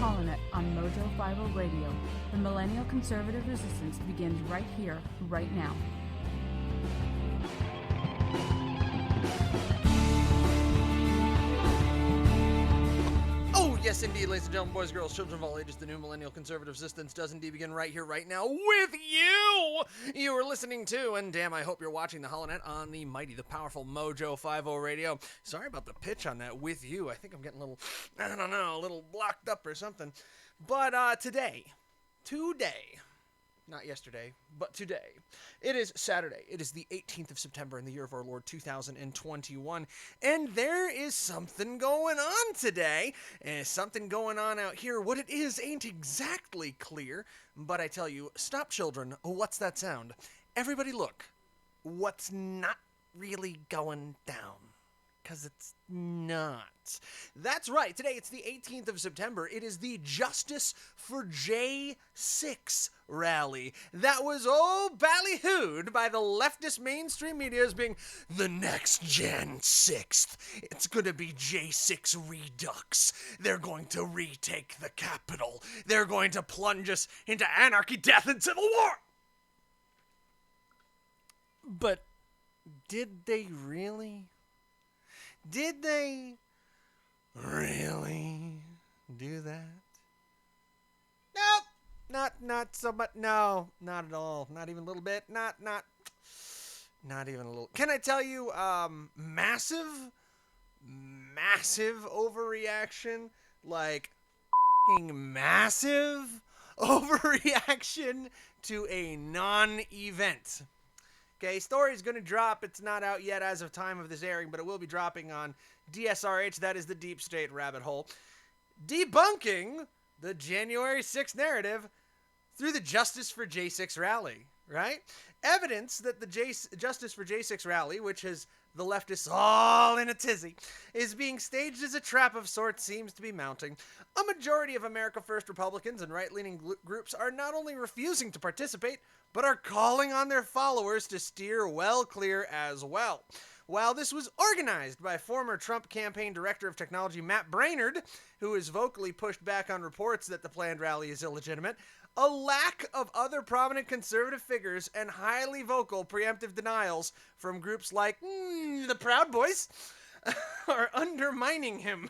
HoloNet on Mojo 50 Radio. The millennial conservative resistance begins right here, right now. Oh, yes, indeed, ladies and gentlemen, boys, girls, children of all ages, the new millennial conservative resistance does indeed begin right here, right now, with you! You are listening to, and damn, I hope you're watching the HoloNet on the mighty, the powerful Mojo 50 Radio. Sorry about the pitch on that, with you. I think I'm getting a little, I don't know, a little blocked up or something. But today, not yesterday, but today, it is Saturday. It is the 18th of September in the year of our Lord 2021, and there is something going on today, and something going on out here. What it is ain't exactly clear, but I tell you, stop children, what's that sound? Everybody look, what's not really going down? Because it's not. That's right. Today, it's the 18th of September. It is the Justice for J6 rally that was ballyhooed by the leftist mainstream media as being the next Jan 6th. It's going to be J6 Redux. They're going to retake the Capitol. They're going to plunge us into anarchy, death, and civil war. But did they really? Did they really do that? Nope. Not so much. No, not at all. Not even a little bit. Not even a little. Can I tell you, massive overreaction? Like, massive overreaction to a non-event. Okay, story's going to drop. It's not out yet as of time of this airing, but it will be dropping on DSRH. That is the Deep State Rabbit Hole. Debunking the January 6th narrative through the Justice for J6 rally, right? Evidence that the Justice for J6 rally, which has the leftists all in a tizzy, is being staged as a trap of sorts seems to be mounting. A majority of America First Republicans and right-leaning groups are not only refusing to participate, but are calling on their followers to steer well clear as well. While this was organized by former Trump campaign director of technology Matt Braynard, who has vocally pushed back on reports that the planned rally is illegitimate, a lack of other prominent conservative figures and highly vocal preemptive denials from groups like the Proud Boys are undermining him.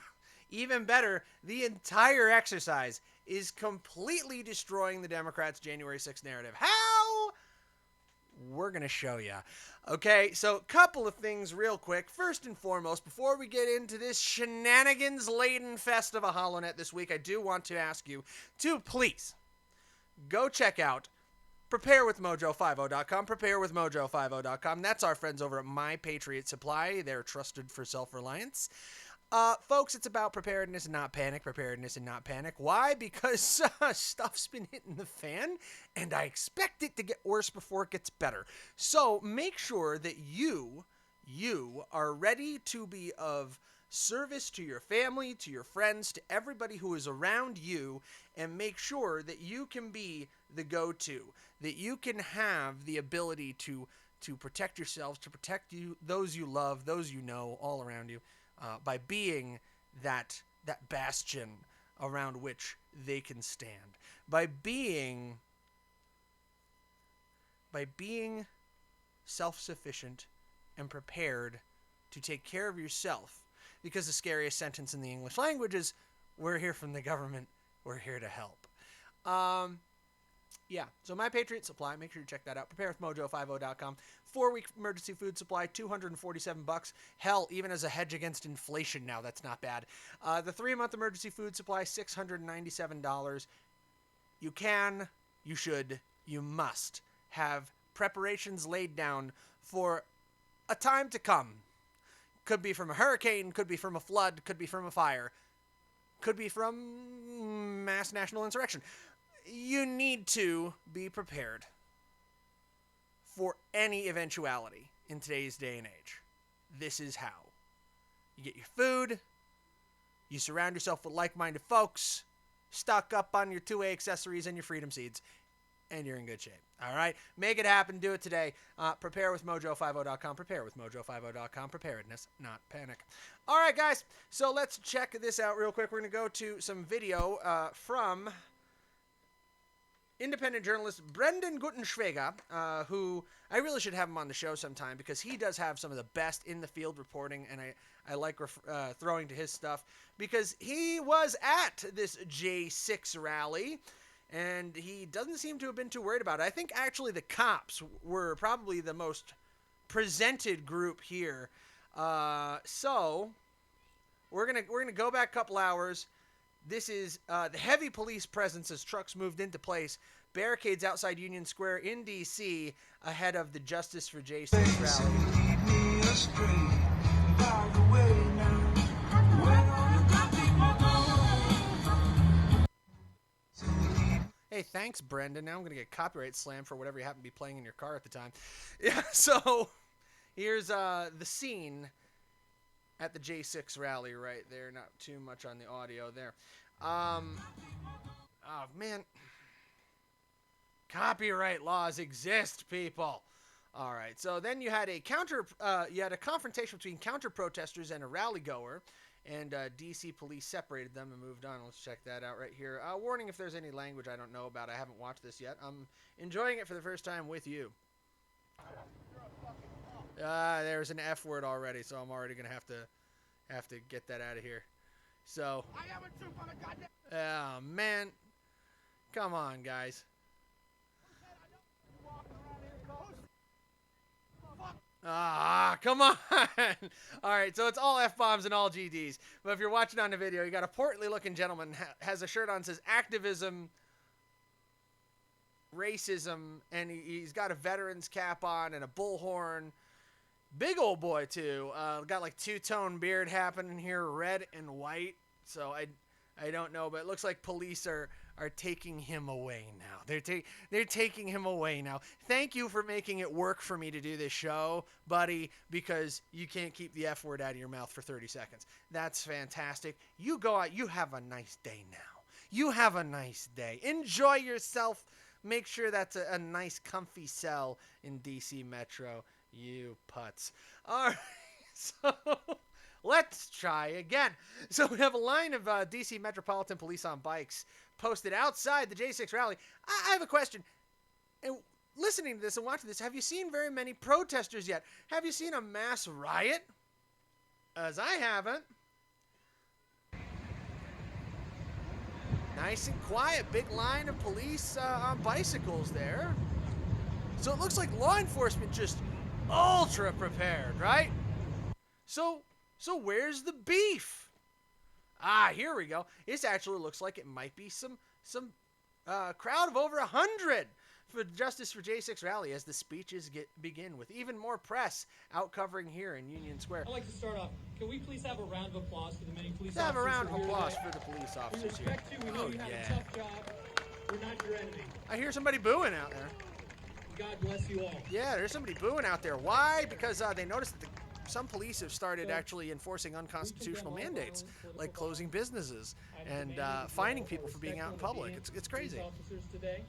Even better, the entire exercise is completely destroying the Democrats' January 6th narrative. How? We're going to show you. Okay, so a couple of things real quick. First and foremost, before we get into this shenanigans-laden fest of a HoloNet this week, I do want to ask you to please go check out preparewithmojo50.com, preparewithmojo50.com. That's our friends over at My Patriot Supply. They're trusted for self-reliance. Folks, it's about preparedness and not panic, Why? Because stuff's been hitting the fan, and I expect it to get worse before it gets better. So make sure that you are ready to be of service to your family, to your friends, to everybody who is around you, and make sure that you can be the go-to, that you can have the ability to protect yourselves, to protect those you love, those you know, all around you. By being that bastion around which they can stand. By being self-sufficient and prepared to take care of yourself. Because the scariest sentence in the English language is, we're here from the government, we're here to help. Yeah, so My Patriot Supply, make sure you check that out. Preparewithmojo50.com. 4-week emergency food supply, $247. Hell, even as a hedge against inflation now, that's not bad. The 3-month emergency food supply, $697. You can, you should, you must have preparations laid down for a time to come. Could be from a hurricane, could be from a flood, could be from a fire, could be from mass national insurrection. You need to be prepared for any eventuality in today's day and age. This is how. You get your food, you surround yourself with like-minded folks, stock up on your 2A accessories and your freedom seeds. and you're in good shape. All right? Make it happen. Do it today. Prepare with Mojo50.com. Prepare with Mojo50.com. Preparedness, not panic. All right, guys. So let's check this out real quick. We're going to go to some video from independent journalist Brendan Guttenschweiger, who I really should have him on the show sometime because he does have some of the best in the field reporting, and I like throwing to his stuff because he was at this J6 rally, and he doesn't seem to have been too worried about it. I think actually the cops were probably the most presented group here. So we're gonna go back a couple hours. This is the heavy police presence as trucks moved into place. Barricades outside Union Square in D.C. ahead of the Justice for J6 rally. Hey, thanks, Brendan. Now I'm going to get copyright slammed for whatever you happen to be playing in your car at the time. Yeah, so here's the scene at the J6 rally right there. Not too much on the audio there. Oh, man. Copyright laws exist, people. All right. So then you had a confrontation between counter-protesters and a rally goer, and D.C. police separated them and moved on. Let's check that out right here. Warning if there's any language I don't know about. I haven't watched this yet. I'm enjoying it for the first time with you. There's an F word already, so I'm already gonna have to get that out of here. So, oh man, come on, guys. Come on. All right, so it's all F-bombs and all GDs. But if you're watching on the video, you got a portly-looking gentleman, has a shirt on that says activism, racism, and he's got a veteran's cap on and a bullhorn. Big old boy, too. Got like two-tone beard happening here, red and white. So I don't know, but it looks like police are taking him away now. They're taking him away now. Thank you for making it work for me to do this show, buddy, because you can't keep the F word out of your mouth for 30 seconds. That's fantastic. You go out. You have a nice day now. You have a nice day. Enjoy yourself. Make sure that's a nice, comfy cell in DC Metro. You putz. All right, so let's try again. So we have a line of DC Metropolitan Police on bikes posted outside the J6 rally. I have a question. And listening to this and watching this, have you seen very many protesters yet? Have you seen a mass riot? As I haven't. Nice and quiet. Big line of police on bicycles there. So it looks like law enforcement just ultra prepared, right? So where's the beef? Here we go. This actually looks like it might be some crowd of over 100 for Justice for J6 rally as the speeches begin with even more press out covering here in Union Square. I'd like to start off. Can we please have a round of applause for the many police Let's officers? have a round of applause for the police officers here. We respect you. We know you have a tough job. We're not your enemy. I hear somebody booing out there. God bless you all. Yeah, there's somebody booing out there. Why? Because they noticed that some police have started actually enforcing unconstitutional mandates, like closing businesses and fining people for being out in public. It's crazy. Officers today.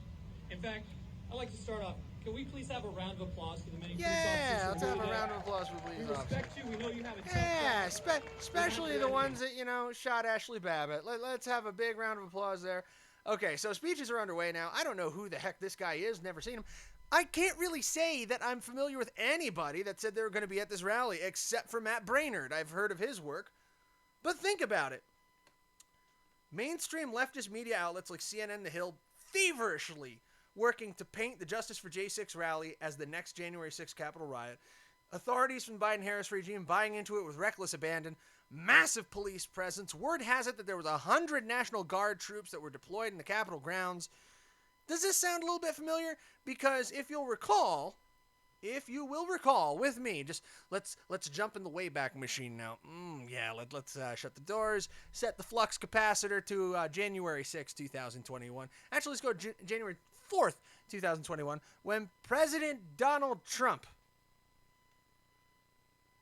In fact, I'd like to start off. Can we please have a round of applause for the many police Yeah, officers? let's have a round of applause for the police We officers. respect you. We know you have a tough Yeah, job. especially the ones that, shot Ashley Babbitt. Let's have a big round of applause there. Okay, so speeches are underway now. I don't know who the heck this guy is. Never seen him. I can't really say that I'm familiar with anybody that said they were going to be at this rally except for Matt Brainerd. I've heard of his work. But think about it. Mainstream leftist media outlets like CNN The Hill feverishly working to paint the Justice for J6 rally as the next January 6th Capitol riot. Authorities from the Biden-Harris regime buying into it with reckless abandon. Massive police presence. Word has it that there was 100 National Guard troops that were deployed in the Capitol grounds. Does this sound a little bit familiar? Because if you will recall with me, just let's jump in the Wayback Machine now. Let's shut the doors, set the flux capacitor to January 6, 2021. Actually, let's go January 4th, 2021, when President Donald Trump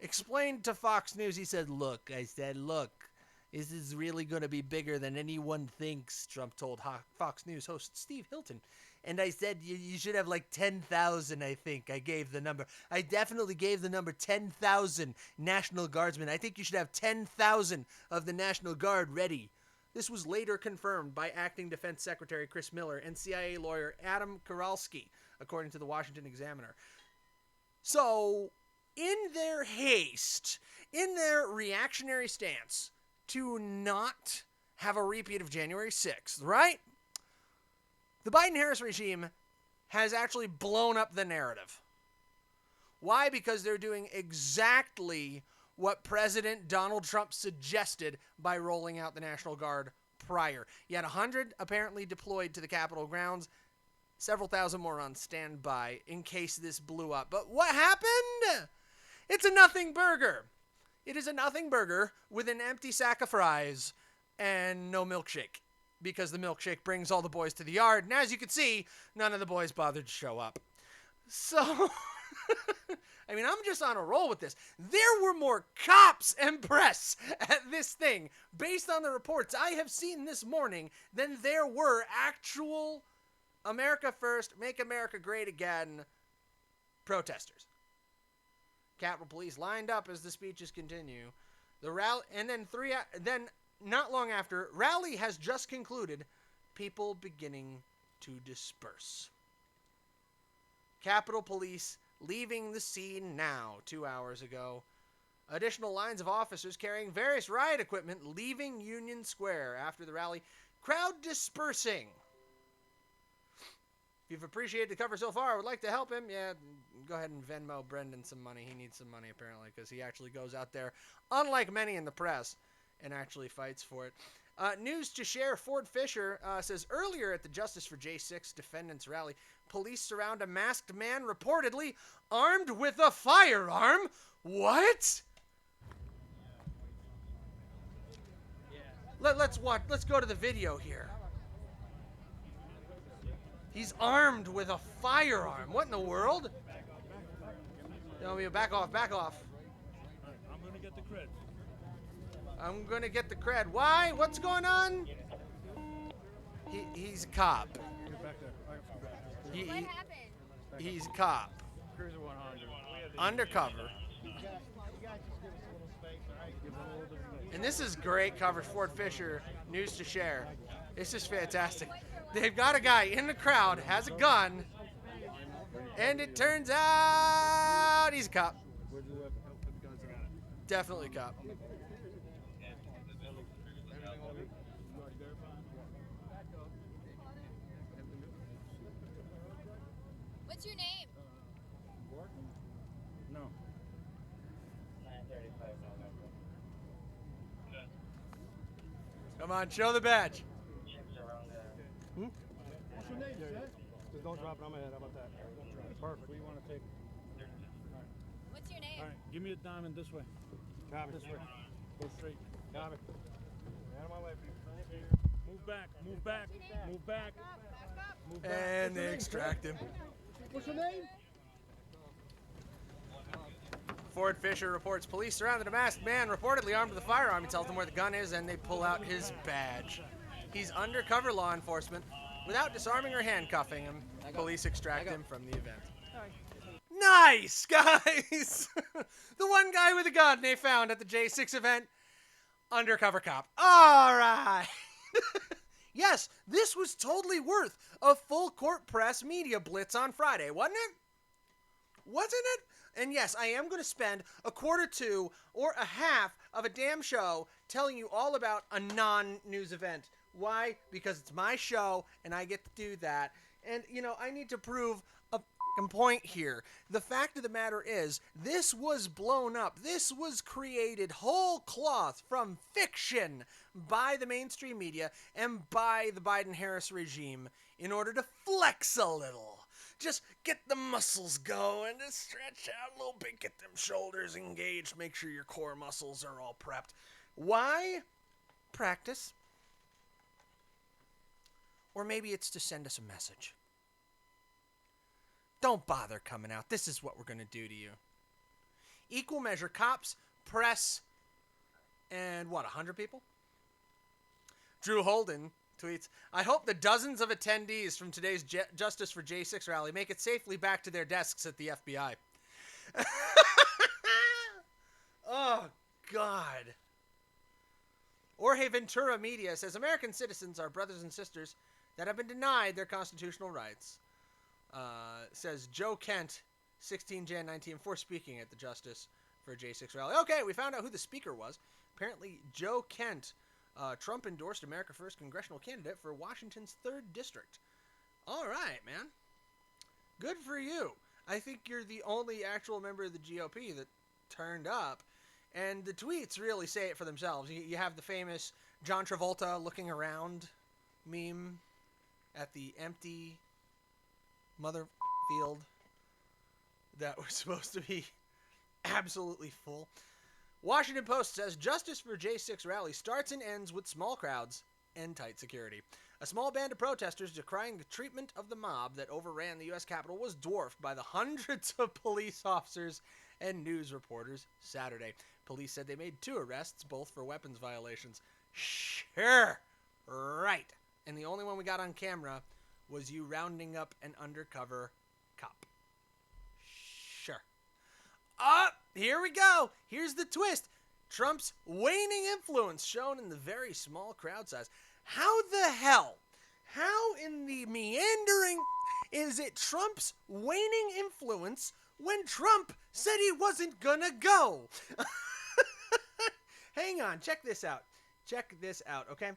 explained to Fox News, he said, look, this is really going to be bigger than anyone thinks, Trump told Fox News host Steve Hilton and I said you should have like 10,000, I think. I gave the number. I definitely gave the number 10,000 National Guardsmen. I think you should have 10,000 of the National Guard ready. This was later confirmed by Acting Defense Secretary Chris Miller and CIA lawyer Adam Kowalski, according to the Washington Examiner. So, in their haste, in their reactionary stance to not have a repeat of January 6th, right? The Biden-Harris regime has actually blown up the narrative. Why? Because they're doing exactly what President Donald Trump suggested by rolling out the National Guard prior. You had 100 apparently deployed to the Capitol grounds, several thousand more on standby in case this blew up. But what happened? It's a nothing burger. It is a nothing burger with an empty sack of fries and no milkshake, because the milkshake brings all the boys to the yard. And as you can see, none of the boys bothered to show up. So, I mean, I'm just on a roll with this. There were more cops and press at this thing, based on the reports I have seen this morning, than there were actual America First, Make America Great Again protesters. Capitol Police lined up as the speeches continue. The rally, and then not long after, rally has just concluded. People beginning to disperse. Capitol Police leaving the scene now, 2 hours ago. Additional lines of officers carrying various riot equipment leaving Union Square after the rally. Crowd dispersing. If you've appreciated the cover so far, would like to help him, yeah, go ahead and Venmo Brendan some money. He needs some money, apparently, because he actually goes out there, unlike many in the press, and actually fights for it. News to share, Ford Fisher says, earlier at the Justice for J6 defendants rally, police surround a masked man reportedly armed with a firearm. What? Let's watch. Let's go to the video here. He's armed with a firearm. What in the world? Back off, back off. I'm gonna get the cred. I'm gonna get the cred. Why? What's going on? He's a cop. What happened? He's a cop. Cruiser 100. Undercover. And this is great coverage. Ford Fisher, news to share. This is fantastic. They've got a guy in the crowd, has a gun, and it turns out he's a cop. Definitely a cop. What's your name? No. Come on, show the badge. What's your name, sir? Just don't drop it on my head. How about that? Perfect. What do you want to take? What's your name? All right, give me a diamond this way. Copy. This way. Go straight. Copy. Out of my way, people. Move back. Move back. Move back. Move back. And they extract him. What's your name? Ford Fisher reports police surrounded a masked man reportedly armed with a firearm. He tells them where the gun is, and they pull out his badge. He's undercover law enforcement. Without disarming or handcuffing him, police extract him from the event. Nice, guys! The one guy with a gun they found at the J6 event, undercover cop. All right. Yes, this was totally worth a full court press media blitz on Friday, wasn't it? Wasn't it? And yes, I am going to spend a quarter to or a half of a damn show telling you all about a non-news event. Why? Because it's my show and I get to do that. And, I need to prove a f***ing point here. The fact of the matter is, this was blown up. This was created whole cloth from fiction by the mainstream media and by the Biden-Harris regime in order to flex a little. Just get the muscles going, just stretch out a little bit, get them shoulders engaged, make sure your core muscles are all prepped. Why? Practice. Or maybe it's to send us a message. Don't bother coming out. This is what we're going to do to you. Equal measure, cops, press, and 100 people? Drew Holden tweets, I hope the dozens of attendees from today's Justice for J6 rally make it safely back to their desks at the FBI. Oh, God. Jorge Ventura Media says American citizens are brothers and sisters that have been denied their constitutional rights. Says Joe Kent, 16 Jan 1904, speaking at the Justice for J6 rally. Okay, we found out who the speaker was. Apparently, Joe Kent, Trump-endorsed America First congressional candidate for Washington's 3rd District. All right, man. Good for you. I think you're the only actual member of the GOP that turned up. And the tweets really say it for themselves. You have the famous John Travolta looking around meme at the empty mother field that was supposed to be absolutely full. Washington Post says Justice for J6 rally starts and ends with small crowds and tight security. A small band of protesters decrying the treatment of the mob that overran the U.S. Capitol was dwarfed by the hundreds of police officers and news reporters Saturday. Police said they made 2 arrests, both for weapons violations. Sure. Right. And the only one we got on camera was you rounding up an undercover cop. Sure. Here we go. Here's the twist. Trump's waning influence shown in the very small crowd size. How the hell? How in the meandering is it Trump's waning influence when Trump said he wasn't gonna go? Hang on, check this out. Check this out, okay?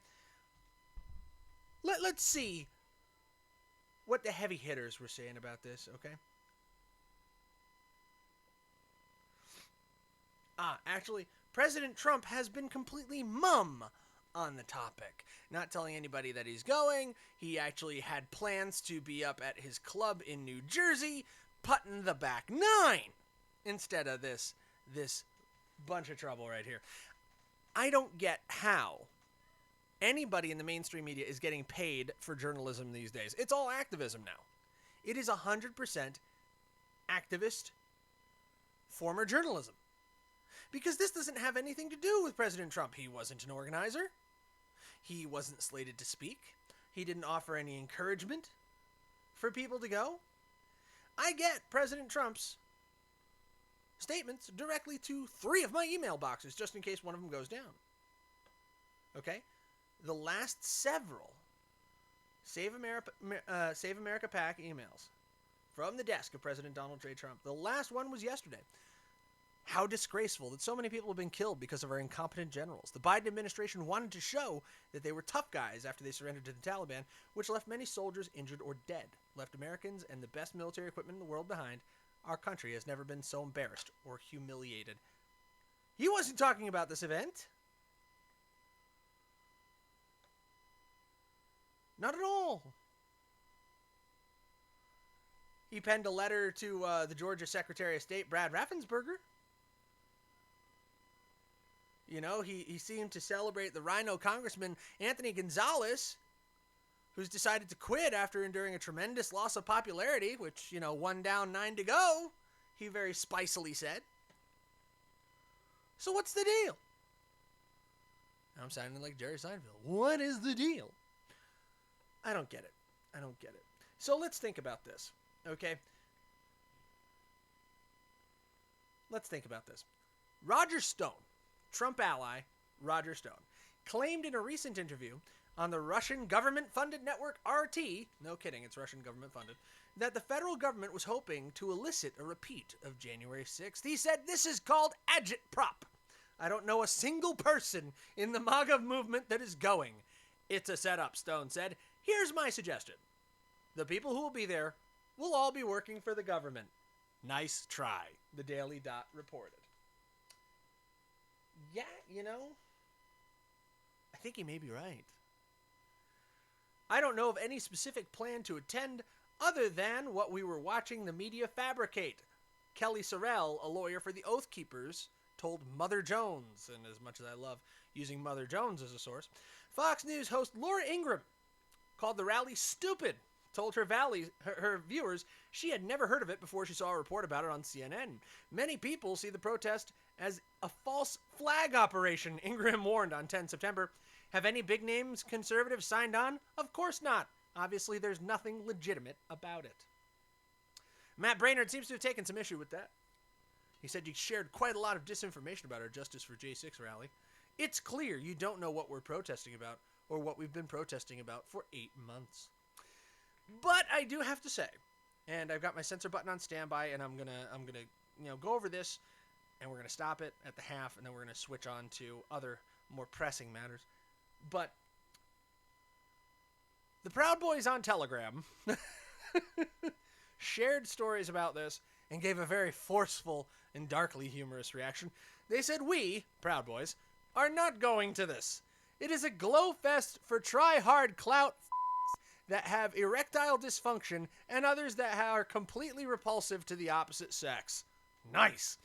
Let's see what the heavy hitters were saying about this, okay? Actually, President Trump has been completely mum on the topic. Not telling anybody that he's going. He actually had plans to be up at his club in New Jersey, putting the back 9 instead of this bunch of trouble right here. I don't get how anybody in the mainstream media is getting paid for journalism these days. It's all activism now. It is 100% activist, former journalism. Because this doesn't have anything to do with President Trump. He wasn't an organizer. He wasn't slated to speak. He didn't offer any encouragement for people to go. I get President Trump's statements directly to 3 of my email boxes, just in case one of them goes down. Okay? The last several Save America PAC emails from the desk of President Donald J. Trump. The last one was yesterday. How disgraceful that so many people have been killed because of our incompetent generals. The Biden administration wanted to show that they were tough guys after they surrendered to the Taliban, which left many soldiers injured or dead, left Americans and the best military equipment in the world behind. Our country has never been so embarrassed or humiliated. He wasn't talking about this event. Not at all. He penned a letter to the Georgia Secretary of State, Brad Raffensperger. You know, he seemed to celebrate the Rhino Congressman Anthony Gonzalez, who's decided to quit after enduring a tremendous loss of popularity, which, 1 down, 9 to go, he very spicily said. So what's the deal? I'm sounding like Jerry Seinfeld. What is the deal? I don't get it. So let's think about this, okay? Let's think about this. Roger Stone, Trump ally Roger Stone, claimed in a recent interview on the Russian government-funded network RT, no kidding, it's Russian government-funded, that the federal government was hoping to elicit a repeat of January 6th. He said, this is called agitprop. I don't know a single person in the MAGA movement that is going. It's a setup, Stone said. Here's my suggestion. The people who will be there will all be working for the government. Nice try, the Daily Dot reported. Yeah, I think he may be right. I don't know of any specific plan to attend other than what we were watching the media fabricate. Kelly Sorrell, a lawyer for the Oath Keepers, told Mother Jones, and as much as I love using Mother Jones as a source, Fox News host Laura Ingraham called the rally stupid, told her viewers she had never heard of it before she saw a report about it on CNN. Many people see the protest as a false flag operation, Ingraham warned on 10 September. Have any big names conservatives signed on? Of course not. Obviously, there's nothing legitimate about it. Matt Brainerd seems to have taken some issue with that. He said you shared quite a lot of disinformation about our Justice for J6 rally. It's clear you don't know what we're protesting about or what we've been protesting about for 8 months. But I do have to say, and I've got my censor button on standby, and I'm gonna go over this, and we're gonna stop it at the half, and then we're gonna switch on to other more pressing matters. But the Proud Boys on Telegram shared stories about this and gave a very forceful and darkly humorous reaction. They said, we, Proud Boys, are not going to this. It is a glow fest for try-hard clout that have erectile dysfunction and others that are completely repulsive to the opposite sex. Nice.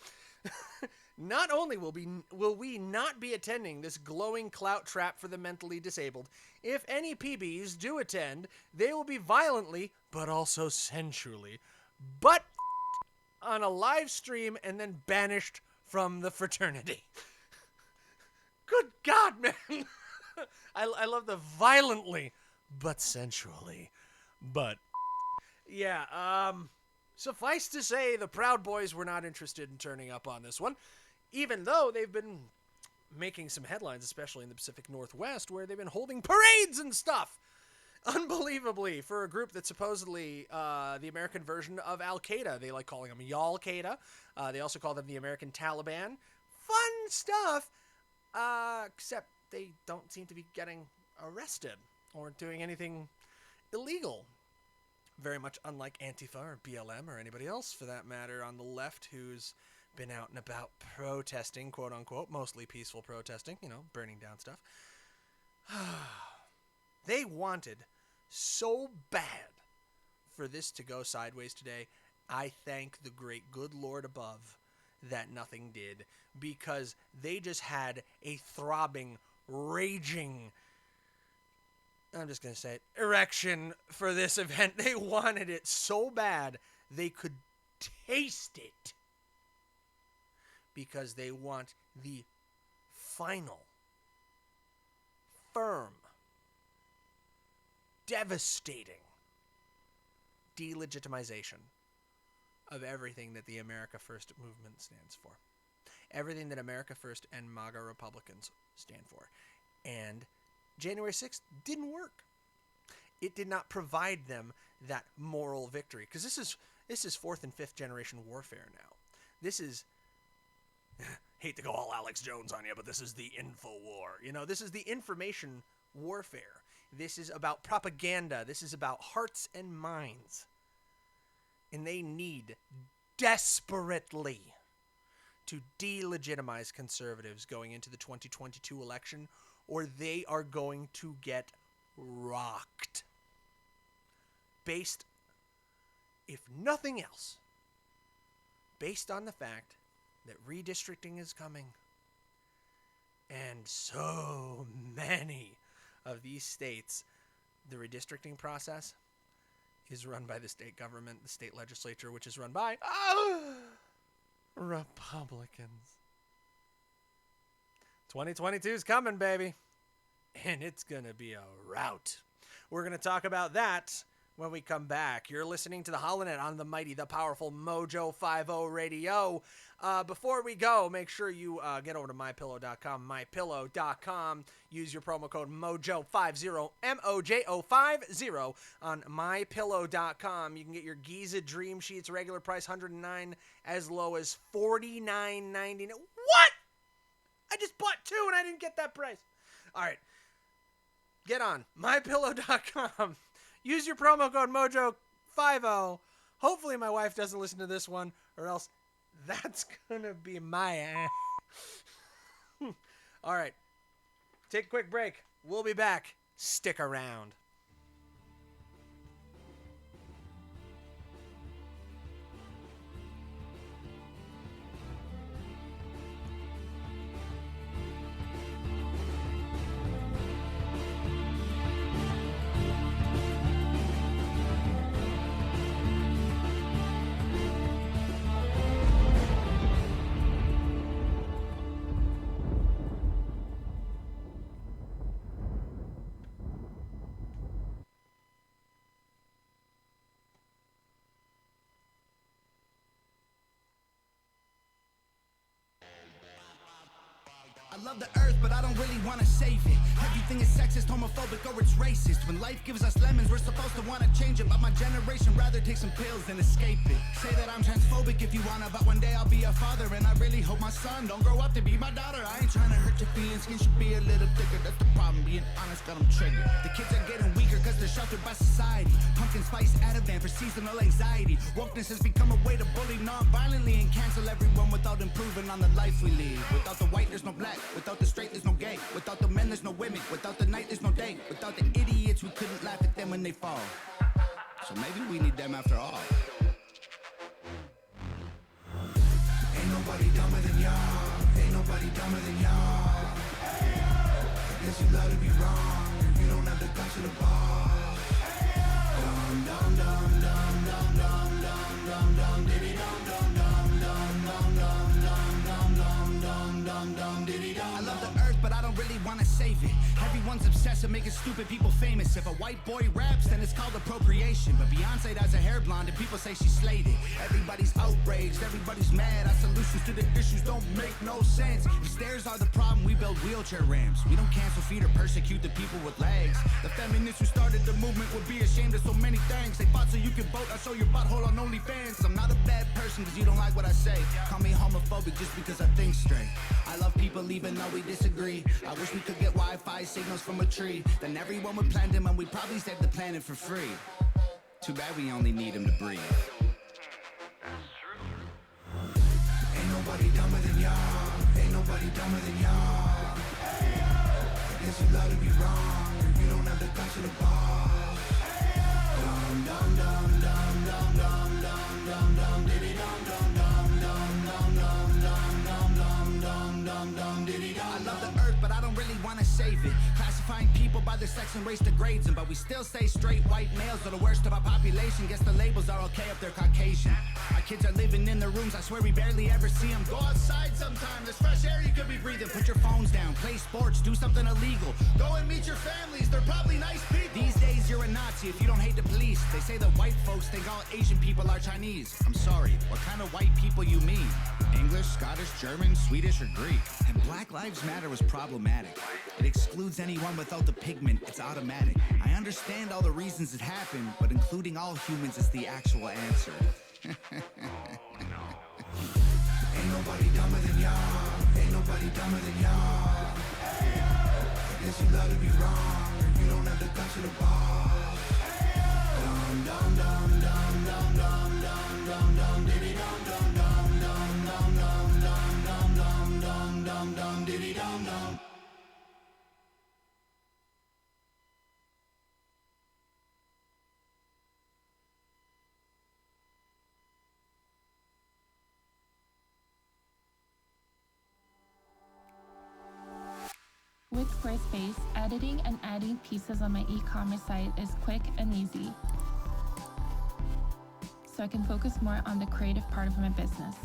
Not only will we not be attending this glowing clout trap for the mentally disabled, if any PBs do attend, they will be violently, but also sensually, but on a live stream and then banished from the fraternity. Good God, man. I love the violently, but sensually, but yeah, suffice to say, the Proud Boys were not interested in turning up on this one, even though they've been making some headlines, especially in the Pacific Northwest, where they've been holding parades and stuff. Unbelievably, for a group that's supposedly the American version of Al-Qaeda. They like calling them Y'all-Qaeda. They also call them the American Taliban. Fun stuff, except they don't seem to be getting arrested or doing anything illegal. Very much unlike Antifa or BLM or anybody else, for that matter, on the left who's been out and about protesting, quote-unquote, mostly peaceful protesting, burning down stuff. They wanted so bad for this to go sideways today. I thank the great good Lord above that nothing did, because they just had a throbbing, raging, I'm just going to say it, erection for this event. They wanted it so bad they could taste it, because they want the final, firm, devastating delegitimization of everything that the America First movement stands for. Everything that America First and MAGA Republicans stand for. And January 6th didn't work. It did not provide them that moral victory. Because this is fourth and fifth generation warfare now. This is, hate to go all Alex Jones on you, but this is the info war. This is the information warfare. This is about propaganda. This is about hearts and minds. And they need desperately to delegitimize conservatives going into the 2022 election, or they are going to get rocked. Based, if nothing else, based on the fact that redistricting is coming. And so many of these states, the redistricting process is run by the state government, the state legislature, which is run by Republicans. 2022 is coming, baby. And it's going to be a rout. We're going to talk about that when we come back. You're listening to the Holonet on the mighty, the powerful Mojo 50 Radio. Before we go, make sure you get over to mypillow.com, mypillow.com. Use your promo code MOJO50, MOJO50 on mypillow.com. You can get your Giza Dream Sheets, regular price $109, as low as $49.99. What? I just bought two and I didn't get that price. All right. Get on mypillow.com. Use your promo code MOJO50. Hopefully my wife doesn't listen to this one, or else that's going to be my ass. All right. Take a quick break. We'll be back. Stick around. I love the earth, but I don't really want to save it. Everything is sexist, homophobic, or it's racist. When life gives us lemons, we're supposed to want to change it. But my generation rather take some pills than escape it. Say that I'm transphobic if you wanna, but one day I'll be a father. And I really hope my son don't grow up to be my daughter. I ain't trying to hurt your feelings, skin should be a little thicker. That's the problem, being honest got them triggered. The kids are getting weaker cause they're sheltered by society. Pumpkin spice Ativan for seasonal anxiety. Wokeness has become a way to bully non-violently and cancel everyone without improving on the life we lead. Without the white, there's no black. Without the straight, there's no gay. Without the men, there's no women. Without the night, there's no day. Without the idiots, we couldn't laugh at them when they fall. So maybe we need them after all. Ain't nobody dumber than y'all. Ain't nobody dumber than y'all. I guess you love to be wrong. You don't have the guts of the ball. Dum dum dum dum dum dum dum dum dum diddy dum dum dum dum dum dum dum dum dum dum dum diddy dum. I love the earth, but I don't really want to save it. Everyone's obsessed with making stupid people famous. If a white boy raps, then it's called appropriation. But Beyonce has a hair blonde and people say she slayed it. Everybody's outraged, everybody's mad. Our solutions to the issues don't make no sense. If stairs are the problem, we build wheelchair ramps. We don't cancel feet or persecute the people with legs. The feminists who started the movement would be ashamed of so many things. They fought so you can vote, I show your butthole on OnlyFans. I'm not a bad person cause you don't like what I say. Call me homophobic just because I think straight. I love people even though we disagree. I wish we could get Wi-Fi signals from a tree. Then everyone would plant them and we'd probably save the planet for free. Too bad we only need them to breathe. Ain't nobody dumber than y'all. Ain't nobody dumber than y'all. I guess you love to be wrong. You don't have the guts of the ball. Dum dum dum dum dum dum dum dum dum diddy dum dum dum dum dum dum dum dum dum dum dum diddy dum. I love the earth, but I don't really want to save it. Classifying people by their sex and race degrades them, but we still say straight white males are the worst of our population. Guess the labels are okay if they're Caucasian. Our kids are living in their rooms, I swear we barely ever see them. Go outside sometime, there's fresh air you could be breathing. Put your phones down, play sports, do something illegal. Go and meet your families, they're probably nice people. These days you're a Nazi if you don't hate the police. They say that white folks think all Asian people are Chinese. I'm sorry, what kind of white people you mean? English, Scottish, German, Swedish, or Greek? And Black Lives Matter was problematic. It excludes anyone without the pigment, it's automatic. I understand all the reasons it happened, but including all humans is the actual answer. Ain't nobody dumber than y'all. Ain't nobody dumber than y'all. I guess you love to be wrong. You don't have the guts of the ball. Dum dum dum dum dum dum dum dum dum diddy dum dum dum dum dum dum dum dum dum dum dum diddy dum dum. With Squarespace, editing and adding pieces on my e-commerce site is quick and easy, so I can focus more on the creative part of my business.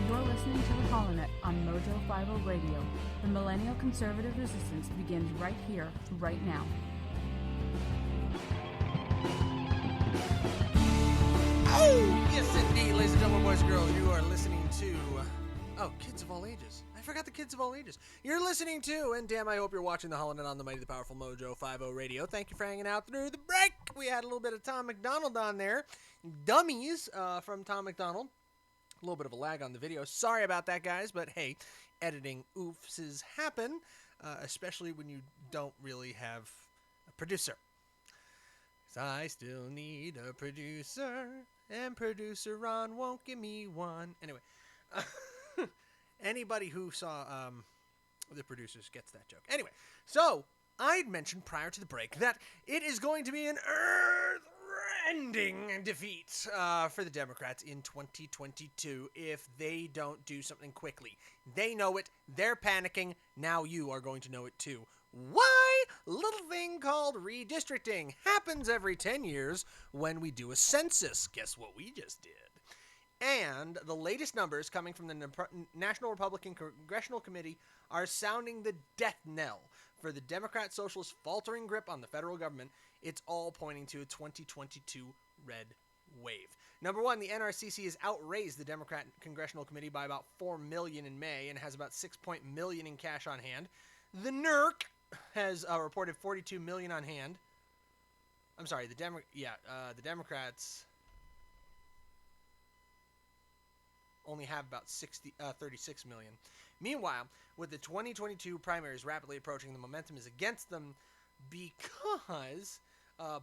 You're listening to The Holonet on Mojo 50 Radio, The millennial conservative resistance begins right here, right now. Oh, yes indeed, ladies and gentlemen, boys and girls, you are listening to... Oh, kids of all ages. I forgot the kids of all ages. You're listening to, and damn, I hope you're watching the HoloNet on the Mighty, the Powerful Mojo 50 Radio. Thank you for hanging out through the break. We had a little bit of Tom McDonald on there. Dummies from Tom McDonald. A little bit of a lag on the video. Sorry about that, guys, but hey, editing oofses happen, especially when you don't really have a producer. 'Cause I still need a producer, and producer Ron won't give me one. Anyway, anybody who saw the producers gets that joke. Anyway, so I'd mentioned prior to the break that it is going to be an earth-rending defeat for the Democrats in 2022 if they don't do something quickly. They know it. They're panicking. Now you are going to know it too. Why? Little thing called redistricting happens every 10 years when we do a census. Guess what we just did? And the latest numbers coming from the National Republican Congressional Committee are sounding the death knell for the Democrat Socialist faltering grip on the federal government. It's all pointing to a 2022 red wave. Number one, the NRCC has outraised the Democrat Congressional Committee by about $4 million in May and has about $6 million in cash on hand. The NERC has reported $42 million on hand. I'm sorry, the Democrats only have about $36 million. Meanwhile, with the 2022 primaries rapidly approaching, the momentum is against them because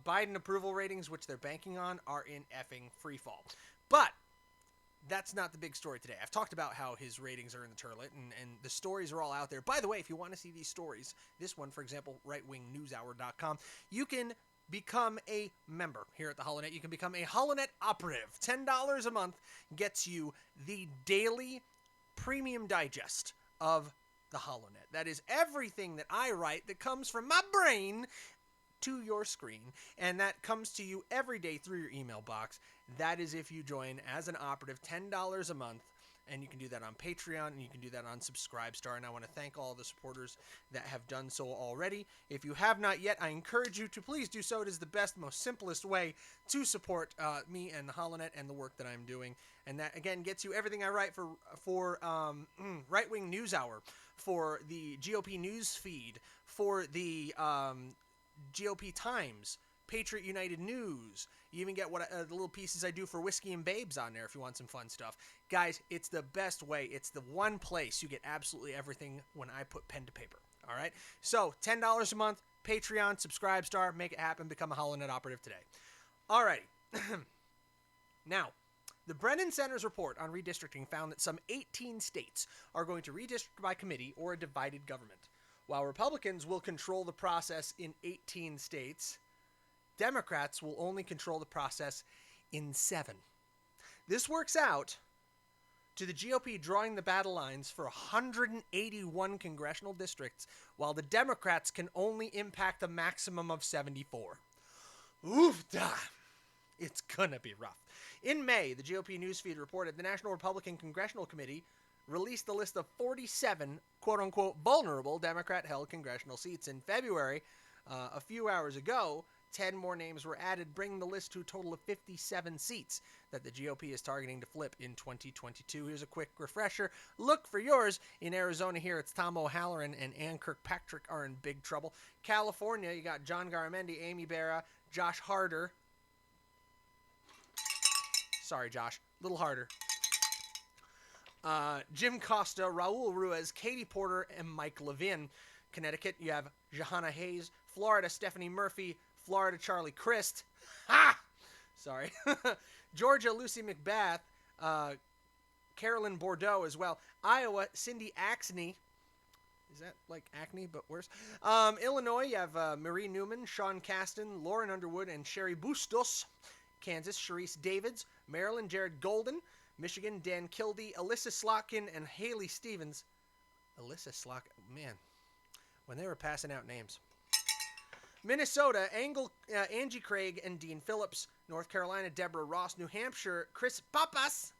Biden approval ratings, which they're banking on, are in effing freefall. But that's not the big story today. I've talked about how his ratings are in the toilet, and the stories are all out there. By the way, if you want to see these stories, this one, for example, rightwingnewshour.com, you can become a member here at the HoloNet. You can become a HoloNet operative. $10 a month gets you the daily premium digest of the HoloNet. That is everything that I write that comes from my brain to your screen, and that comes to you every day through your email box. That is if you join as an operative, $10 a month, and you can do that on Patreon, and you can do that on Subscribestar, and I want to thank all the supporters that have done so already. If you have not yet, I encourage you to please do so. It is the best, most simplest way to support me and the HoloNet and the work that I'm doing, and that, again, gets you everything I write for Right Wing News Hour, for the GOP News Feed, for the GOP Times, Patriot United News. You even get what the little pieces I do for Whiskey and Babes on there if you want some fun stuff. Guys, it's the best way. It's the one place you get absolutely everything when I put pen to paper. All right? So, $10 a month, Patreon, Subscribestar, make it happen, become a HoloNet operative today. All right. Now, the Brennan Center's report on redistricting found that some 18 states are going to redistrict by committee or a divided government. While Republicans will control the process in 18 states, Democrats will only control the process in 7. This works out to the GOP drawing the battle lines for 181 congressional districts, while the Democrats can only impact a maximum of 74. Oof-da! It's gonna be rough. In May, the GOP newsfeed reported the National Republican Congressional Committee released the list of 47, quote-unquote, vulnerable Democrat-held congressional seats. In February, a few hours ago, 10 more names were added, bringing the list to a total of 57 seats that the GOP is targeting to flip in 2022. Here's a quick refresher. Look for yours. In Arizona here, it's Tom O'Halloran and Ann Kirkpatrick are in big trouble. California, you got John Garamendi, Amy Barra, Josh Harder. Sorry, Josh. A little harder. Jim Costa, Raul Ruiz, Katie Porter, and Mike Levin. Connecticut, you have Johanna Hayes. Florida, Stephanie Murphy. Florida, Charlie Crist. Ha! Sorry. Georgia, Lucy McBath. Carolyn Bordeaux as well. Iowa, Cindy Axney. Is that like acne, but worse? Illinois, you have Marie Newman, Sean Caston, Lauren Underwood, and Sherry Bustos. Kansas, Sharice Davids. Maryland, Jared Golden. Michigan, Dan Kildee, Alyssa Slotkin, and Haley Stevens. Alyssa Slotkin, man, when they were passing out names. Minnesota, Angie Craig and Dean Phillips. North Carolina, Deborah Ross. New Hampshire, Chris Papas.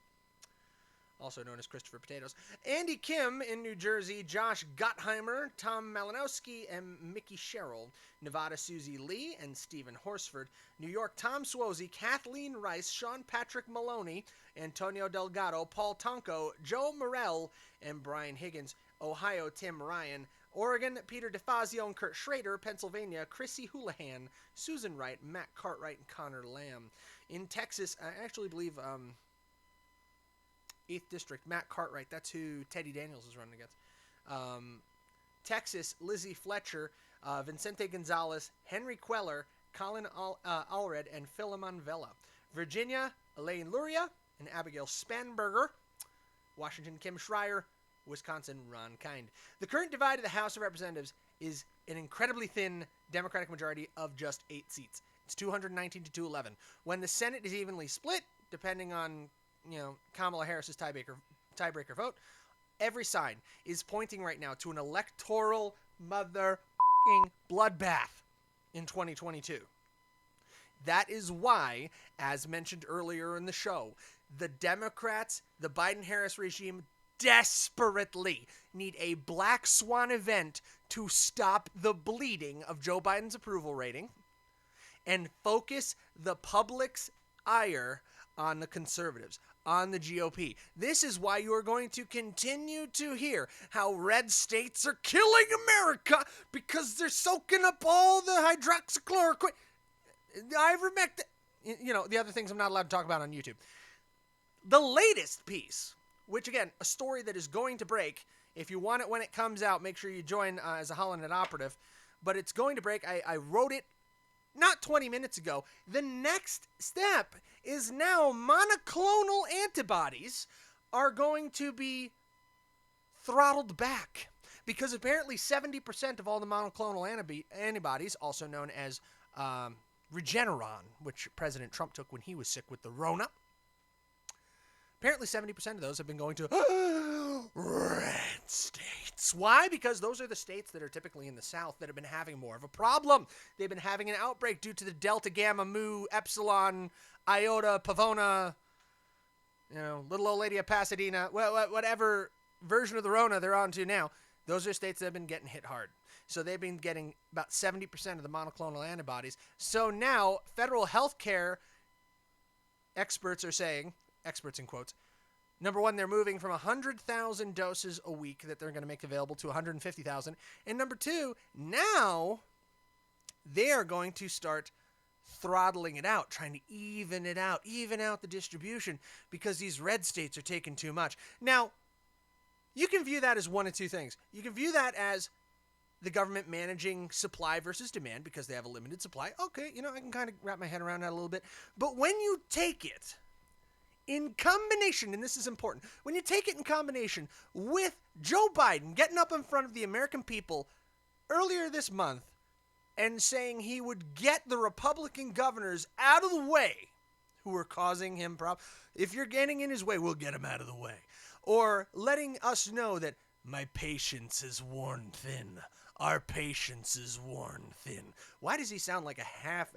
also known as Christopher Potatoes, Andy Kim in New Jersey, Josh Gottheimer, Tom Malinowski, and Mickey Sherrill, Nevada, Susie Lee and Stephen Horsford, New York, Tom Swosey, Kathleen Rice, Sean Patrick Maloney, Antonio Delgado, Paul Tonko, Joe Morell, and Brian Higgins, Ohio, Tim Ryan, Oregon, Peter DeFazio and Kurt Schrader, Pennsylvania, Chrissy Houlihan, Susan Wright, Matt Cartwright, and Connor Lamb. In Texas, I actually believe 8th District, Matt Cartwright, that's who Teddy Daniels is running against. Texas, Lizzie Fletcher, Vicente Gonzalez, Henry Queller, Colin Allred, and Philemon Vela. Virginia, Elaine Luria and Abigail Spanberger. Washington, Kim Schreier. Wisconsin, Ron Kind. The current divide of the House of Representatives is an incredibly thin Democratic majority of just 8 seats. It's 219 to 211. When the Senate is evenly split, depending on, Kamala Harris's tiebreaker vote, every sign is pointing right now to an electoral mother-f***ing bloodbath in 2022. That is why, as mentioned earlier in the show, the Democrats, the Biden-Harris regime, desperately need a black swan event to stop the bleeding of Joe Biden's approval rating and focus the public's ire on the conservatives, on the GOP. This is why you are going to continue to hear how red states are killing America because they're soaking up all the hydroxychloroquine, ivermectin, the other things I'm not allowed to talk about on YouTube. The latest piece, which, again, a story that is going to break. If you want it when it comes out, make sure you join as a HollandNet operative. But it's going to break. I wrote it not 20 minutes ago. The next step is now monoclonal antibodies are going to be throttled back. Because apparently 70% of all the monoclonal antibodies, also known as Regeneron, which President Trump took when he was sick with the Rona, apparently 70% of those have been going to red states. Why? Because those are the states that are typically in the South that have been having more of a problem. They've been having an outbreak due to the Delta, Gamma, Mu, Epsilon, Iota, Pavona, little old lady of Pasadena, whatever version of the Rona they're on to now. Those are states that have been getting hit hard. So they've been getting about 70% of the monoclonal antibodies. So now federal health care experts are saying, experts in quotes, number one, they're moving from 100,000 doses a week that they're going to make available to 150,000. And number two, now they are going to start throttling it out, trying to even out the distribution because these red states are taking too much. Now, you can view that as one of two things. You can view that as the government managing supply versus demand because they have a limited supply. Okay, I can kind of wrap my head around that a little bit. But when you take it in combination, and this is important, when you take it in combination with Joe Biden getting up in front of the American people earlier this month and saying he would get the Republican governors out of the way who are causing him problems. If you're getting in his way, we'll get him out of the way. Or letting us know that my patience is worn thin. Our patience is worn thin. Why does he sound like a half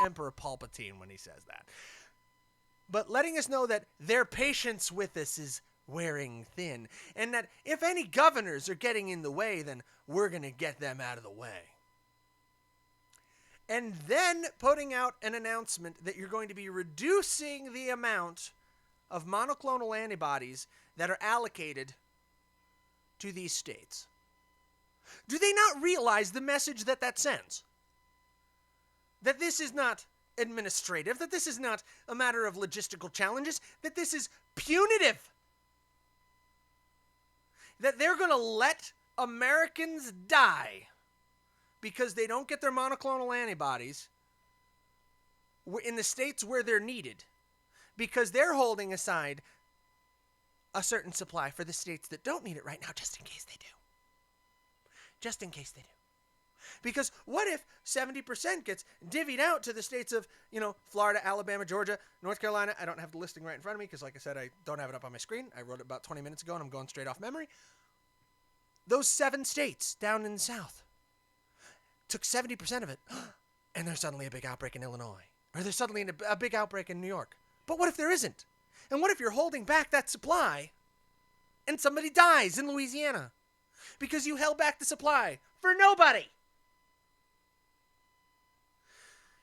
Emperor Palpatine when he says that? But letting us know that their patience with us is wearing thin. And that if any governors are getting in the way, then we're going to get them out of the way. And then putting out an announcement that you're going to be reducing the amount of monoclonal antibodies that are allocated to these states. Do they not realize the message that sends? That this is not administrative, that this is not a matter of logistical challenges, that this is punitive. That they're going to let Americans die because they don't get their monoclonal antibodies in the states where they're needed, because they're holding aside a certain supply for the states that don't need it right now, just in case they do. Just in case they do. Because what if 70% gets divvied out to the states of, Florida, Alabama, Georgia, North Carolina? I don't have the listing right in front of me because, like I said, I don't have it up on my screen. I wrote it about 20 minutes ago and I'm going straight off memory. Those 7 states down in the South took 70% of it, and there's suddenly a big outbreak in Illinois. Or there's suddenly a big outbreak in New York. But what if there isn't? And what if you're holding back that supply and somebody dies in Louisiana because you held back the supply for nobody?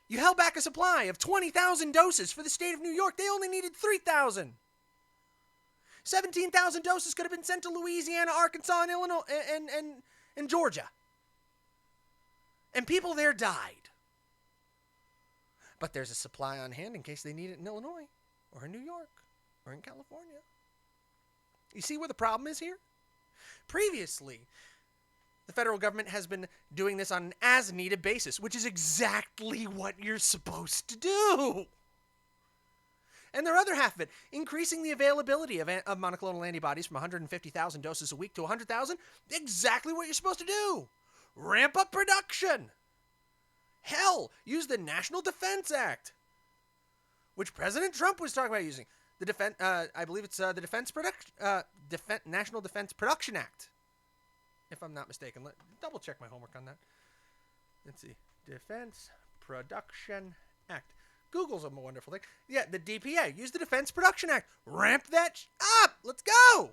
You held back a supply of 20,000 doses for the state of New York. They only needed 3,000. 17,000 doses could have been sent to Louisiana, Arkansas, and Illinois, and Georgia. And people there died. But there's a supply on hand in case they need it in Illinois, or in New York, or in California. You see where the problem is here? Previously, the federal government has been doing this on an as-needed basis, which is exactly what you're supposed to do. And their other half of it, increasing the availability of monoclonal antibodies from 150,000 doses a week to 100,000, exactly what you're supposed to do. Ramp up production. Hell, use the National Defense Act, which President Trump was talking about using. The defense, I believe it's the National Defense Production Act, if I'm not mistaken. Double check my homework on that. Let's see, Defense Production Act. Google's a wonderful thing. Yeah, the DPA. Use the Defense Production Act. Ramp that up. Let's go.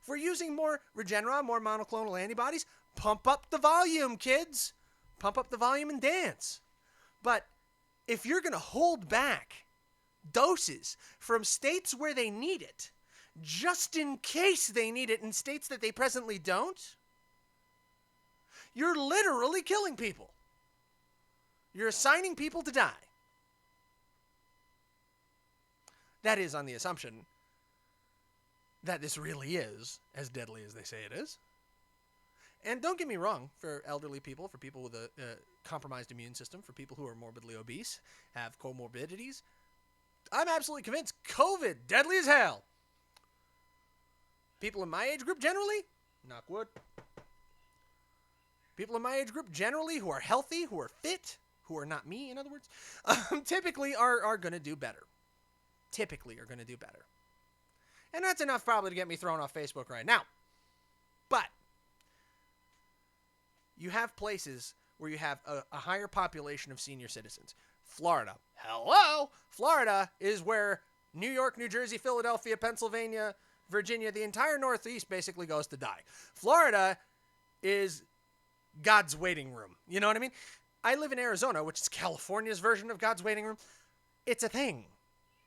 If we're using more Regeneron, more monoclonal antibodies, pump up the volume, kids. Pump up the volume and dance. But if you're going to hold back doses from states where they need it, just in case they need it in states that they presently don't, you're literally killing people. You're assigning people to die. That is on the assumption that this really is as deadly as they say it is. And don't get me wrong, for elderly people, for people with a compromised immune system, for people who are morbidly obese, have comorbidities, I'm absolutely convinced COVID, deadly as hell. People in my age group generally, knock wood. People in my age group generally who are healthy, who are fit, who are not me, in other words, typically are going to do better. Typically are going to do better. And that's enough probably to get me thrown off Facebook right now. But you have places where you have a higher population of senior citizens. Florida. Hello! Florida is where New York, New Jersey, Philadelphia, Pennsylvania, Virginia, the entire Northeast basically goes to die. Florida is God's waiting room. You know what I mean? I live in Arizona, which is California's version of God's waiting room. It's a thing.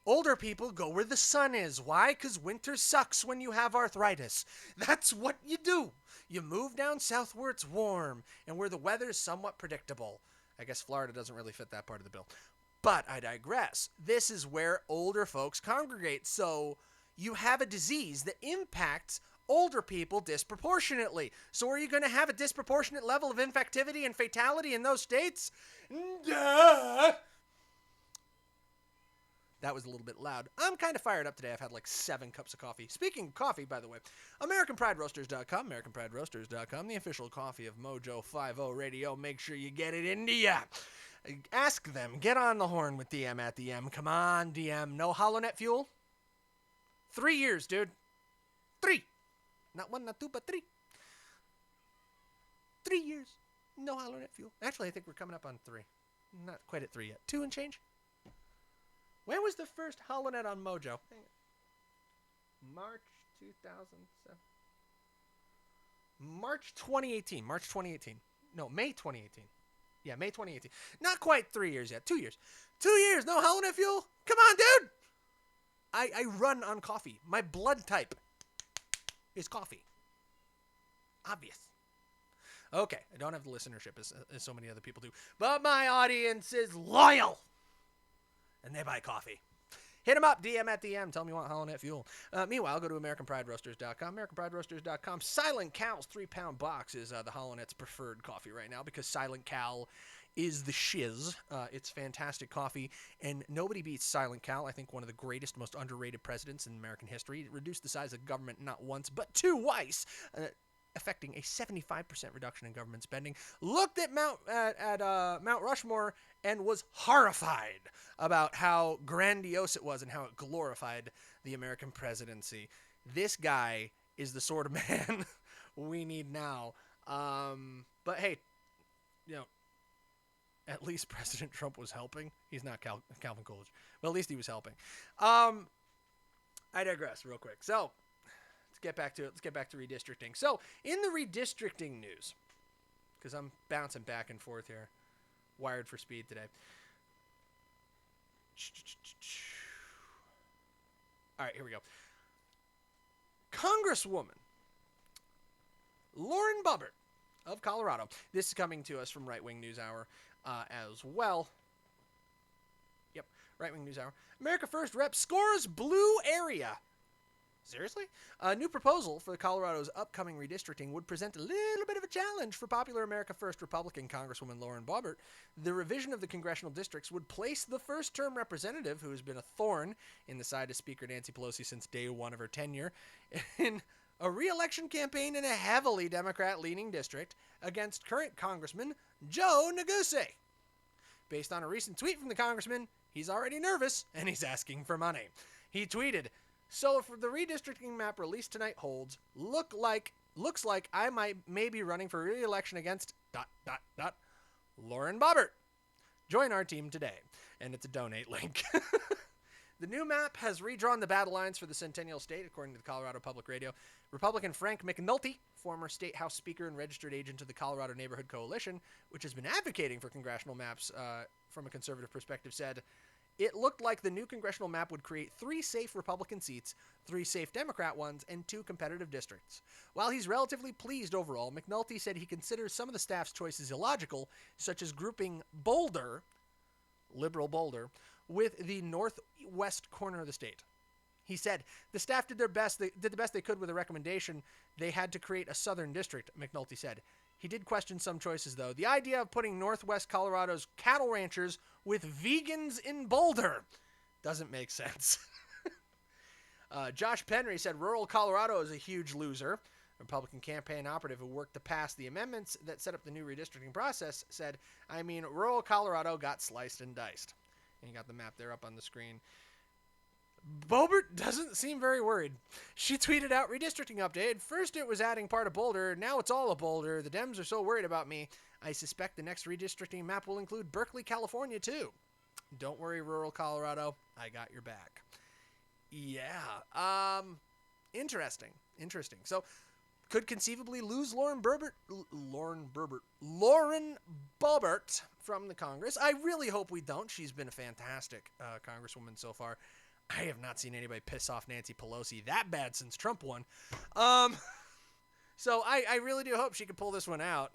Older people go where the sun is. Why? Because winter sucks when you have arthritis. That's what you do. You move down south where it's warm and where the weather is somewhat predictable. I guess Florida doesn't really fit that part of the bill. But I digress. This is where older folks congregate. So you have a disease that impacts older people disproportionately. So are you going to have a disproportionate level of infectivity and fatality in those states? Duh! That was a little bit loud. I'm kind of fired up today. I've had like 7 cups of coffee. Speaking of coffee, by the way, AmericanPrideRoasters.com, AmericanPrideRoasters.com, the official coffee of Mojo 50 Radio. Make sure you get it into ya. Ask them. Get on the horn with DM at the M. Come on, DM. No HoloNet fuel? 3 years, dude. 3. Not 1, not 2, but 3. 3 years. No HoloNet fuel. Actually, I think we're coming up on 3. Not quite at 3 yet. 2 and change. When was the first HoloNet on Mojo? March 2007. March 2018. March 2018. No, May 2018. Yeah, May 2018. Not quite 3 years yet. 2 years. 2 years. No HoloNet fuel? Come on, dude. I run on coffee. My blood type is coffee. Obvious. Okay, I don't have the listenership as so many other people do. But my audience is loyal. And they buy coffee. Hit them up, DM at DM. Tell them you want HoloNet fuel. Meanwhile, go to AmericanPrideRoasters.com. AmericanPrideRoasters.com. Silent Cal's 3-pound box is the HoloNet's preferred coffee right now because Silent Cal is the shiz. It's fantastic coffee, and nobody beats Silent Cal. I think one of the greatest, most underrated presidents in American history. It reduced the size of government not once, but twice, affecting a 75% reduction in government spending. Looked at Mount Rushmore and was horrified about how grandiose it was and how it glorified the American presidency. This guy is the sort of man we need now. But hey, you know, At least President Trump was helping. He's not Calvin Coolidge. Well, at least he was helping. I digress real quick. So, let's get back to it. Let's get back to redistricting. So, in the redistricting news, because I'm bouncing back and forth here, wired for speed today. All right, here we go. Congresswoman Lauren Boebert of Colorado. This is coming to us from Right Wing News Hour as well. Yep, Right Wing News Hour. America First rep scores blue area. Seriously? A new proposal for Colorado's upcoming redistricting would present a little bit of a challenge for popular America First Republican Congresswoman Lauren Boebert. The revision of the congressional districts would place the first-term representative, who has been a thorn in the side of Speaker Nancy Pelosi since day one of her tenure, in a re-election campaign in a heavily Democrat-leaning district against current Congressman Joe Neguse. Based on a recent tweet from the congressman, he's already nervous and he's asking for money. He tweeted, "So if the redistricting map released tonight holds, looks like I may be running for re-election against ... Lauren Boebert. Join our team today." And it's a donate link. The new map has redrawn the battle lines for the Centennial State, according to the Colorado Public Radio. Republican Frank McNulty, former State House Speaker and registered agent of the Colorado Neighborhood Coalition, which has been advocating for congressional maps from a conservative perspective, said, "It looked like the new congressional map would create 3 safe Republican seats, 3 safe Democrat ones, and 2 competitive districts." While he's relatively pleased overall, McNulty said he considers some of the staff's choices illogical, such as grouping Boulder, liberal Boulder, with the northwest corner of the state. He said, "The staff did the best they could with the recommendation. They had to create a southern district," McNulty said. He did question some choices, though. The idea of putting northwest Colorado's cattle ranchers with vegans in Boulder doesn't make sense. Josh Penry said rural Colorado is a huge loser. A Republican campaign operative who worked to pass the amendments that set up the new redistricting process said, rural Colorado got sliced and diced. And you got the map there up on the screen. Boebert doesn't seem very worried. She tweeted out, "Redistricting update. First it was adding part of Boulder. Now it's all of Boulder. The Dems are so worried about me. I suspect the next redistricting map will include Berkeley, California, too. Don't worry, rural Colorado. I got your back." Yeah. Interesting. So, could conceivably lose Lauren Boebert from the Congress. I really hope we don't. She's been a fantastic congresswoman so far. I have not seen anybody piss off Nancy Pelosi that bad since Trump won. So I really do hope she can pull this one out.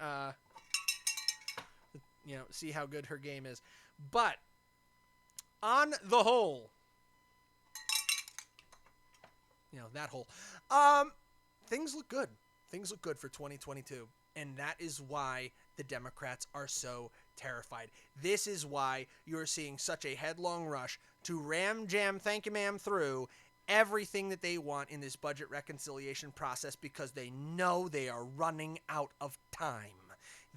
See how good her game is. But on the whole, that whole, things look good. Things look good for 2022. And that is why the Democrats are so terrified. This is why you're seeing such a headlong rush to ram jam, thank you ma'am, through everything that they want in this budget reconciliation process, because they know they are running out of time.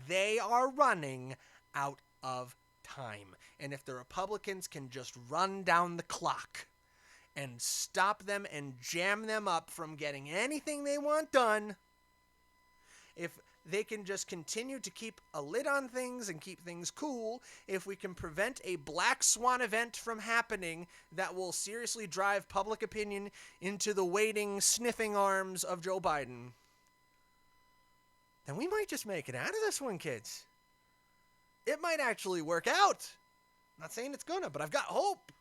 They are running out of time. And if the Republicans can just run down the clock and stop them and jam them up from getting anything they want done, if they can just continue to keep a lid on things and keep things cool, if we can prevent a black swan event from happening that will seriously drive public opinion into the waiting, sniffing arms of Joe Biden, then we might just make it out of this one, kids. It might actually work out. I'm not saying it's gonna, but I've got hope.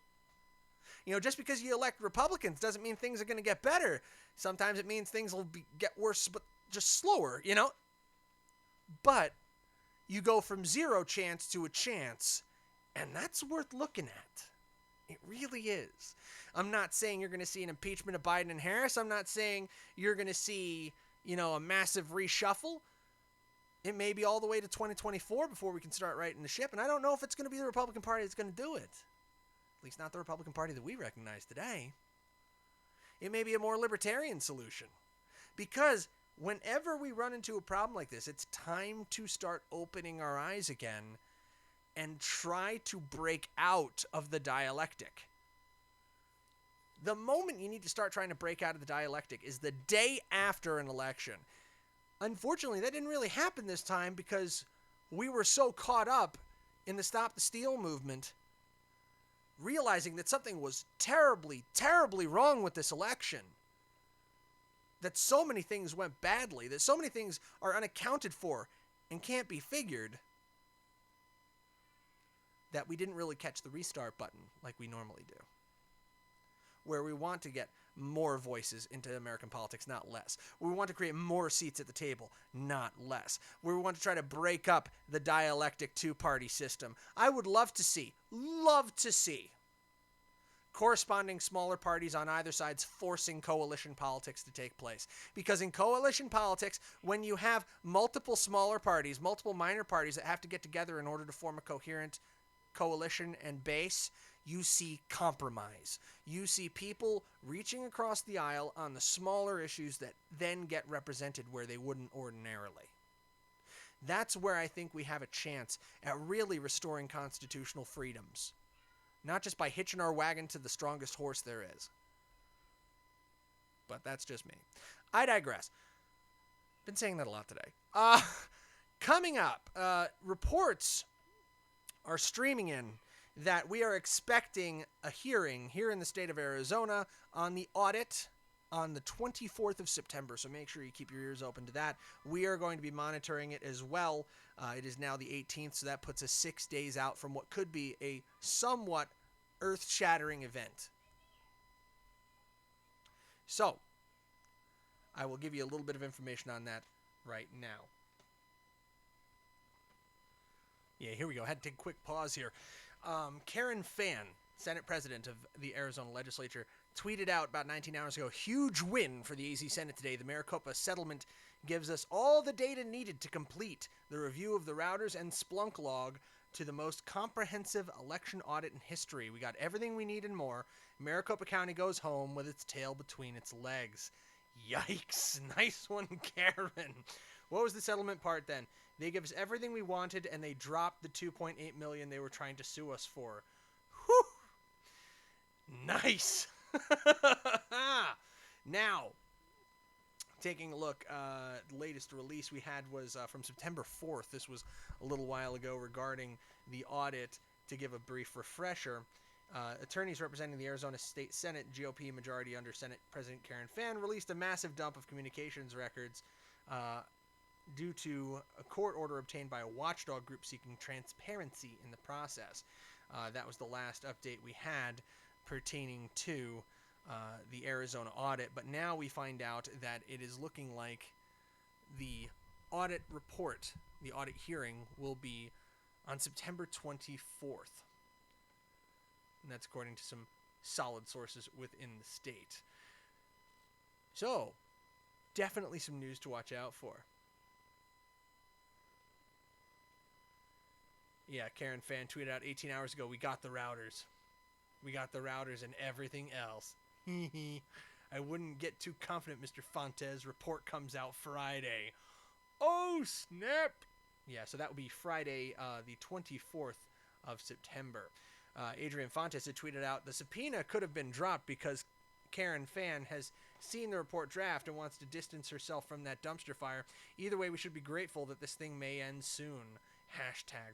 Just because you elect Republicans doesn't mean things are going to get better. Sometimes it means things will get worse, but just slower, But you go from 0 chance to a chance, and that's worth looking at. It really is. I'm not saying you're going to see an impeachment of Biden and Harris. I'm not saying you're going to see, a massive reshuffle. It may be all the way to 2024 before we can start righting the ship, and I don't know if it's going to be the Republican Party that's going to do it. At least not the Republican Party that we recognize today. It may be a more libertarian solution. Because whenever we run into a problem like this, it's time to start opening our eyes again and try to break out of the dialectic. The moment you need to start trying to break out of the dialectic is the day after an election. Unfortunately, that didn't really happen this time because we were so caught up in the Stop the Steal movement, realizing that something was terribly, terribly wrong with this election. That so many things went badly, that so many things are unaccounted for and can't be figured, that we didn't really catch the restart button like we normally do. Where we want to get more voices into American politics, not less. We want to create more seats at the table, not less. Where we want to try to break up the dialectic two-party system. I would love to see corresponding smaller parties on either side's forcing coalition politics to take place. Because in coalition politics, when you have multiple smaller parties, multiple minor parties that have to get together in order to form a coherent coalition and base, you see compromise. You see people reaching across the aisle on the smaller issues that then get represented where they wouldn't ordinarily. That's where I think we have a chance at really restoring constitutional freedoms. Not just by hitching our wagon to the strongest horse there is. But that's just me. I digress. Been saying that a lot today. Coming up, reports are streaming in that we are expecting a hearing here in the state of Arizona on the audit on the 24th of September. So make sure you keep your ears open to that. We are going to be monitoring it as well. It is now the 18th, so that puts us 6 days out from what could be a somewhat earth-shattering event. So, I will give you a little bit of information on that right now. Yeah, here we go. I had to take a quick pause here. Karen Fan, Senate President of the Arizona Legislature, tweeted out about 19 hours ago, "Huge win for the AZ Senate today. The Maricopa settlement gives us all the data needed to complete the review of the routers and Splunk log to the most comprehensive election audit in history. We got everything we need and more. Maricopa County goes home with its tail between its legs." Yikes. Nice one, Karen. What was the settlement part then? They give us everything we wanted, and they dropped the $2.8 million they were trying to sue us for. Whew. Nice. Now, taking a look, the latest release we had was from September 4th. This was a little while ago regarding the audit. To give a brief refresher, attorneys representing the Arizona State Senate GOP majority under Senate President Karen Fan released a massive dump of communications records due to a court order obtained by a watchdog group seeking transparency in the process. That was the last update we had pertaining to the Arizona audit, but now we find out that it is looking like the audit report, the audit hearing, will be on September 24th. And that's according to some solid sources within the state. So, definitely some news to watch out for. Yeah, Karen Fan tweeted out 18 hours ago, "We got the routers. We got the routers and everything else." I wouldn't get too confident, Mr. Fontes. Report comes out Friday. Oh, snap. Yeah, so that would be Friday, the 24th of September. Adrian Fontes had tweeted out, "The subpoena could have been dropped because Karen Fan has seen the report draft and wants to distance herself from that dumpster fire. Either way, we should be grateful that this thing may end soon.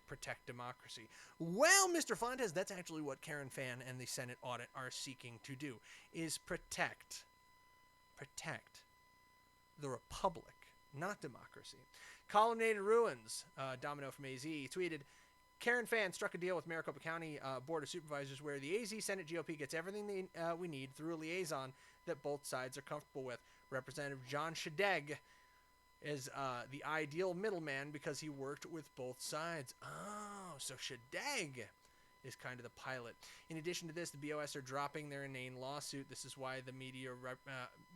#ProtectDemocracy. Well, Mr. Fontes, that's actually what Karen Fan and the Senate audit are seeking to do, is protect the republic, not democracy. Columnated Ruins, Domino from AZ, tweeted, "Karen Fan struck a deal with Maricopa County Board of Supervisors where the AZ Senate GOP gets everything we need through a liaison that both sides are comfortable with. Representative John Shadegg is the ideal middleman because he worked with both sides." Oh, so Shadegg is kind of the pilot. In addition to this, the BOS are dropping their inane lawsuit. This is why the media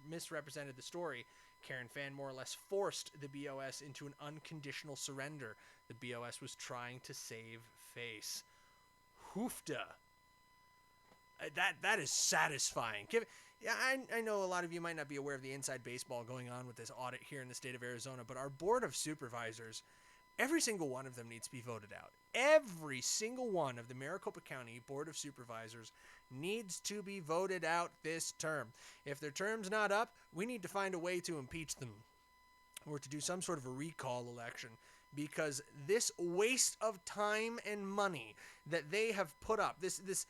misrepresented the story. Karen Fan more or less forced the BOS into an unconditional surrender. The BOS was trying to save face. Hoofda. That is satisfying. I know a lot of you might not be aware of the inside baseball going on with this audit here in the state of Arizona, but our Board of Supervisors, every single one of them needs to be voted out. Every single one of the Maricopa County Board of Supervisors needs to be voted out this term. If their term's not up, we need to find a way to impeach them or to do some sort of a recall election because this waste of time and money that they have put up, this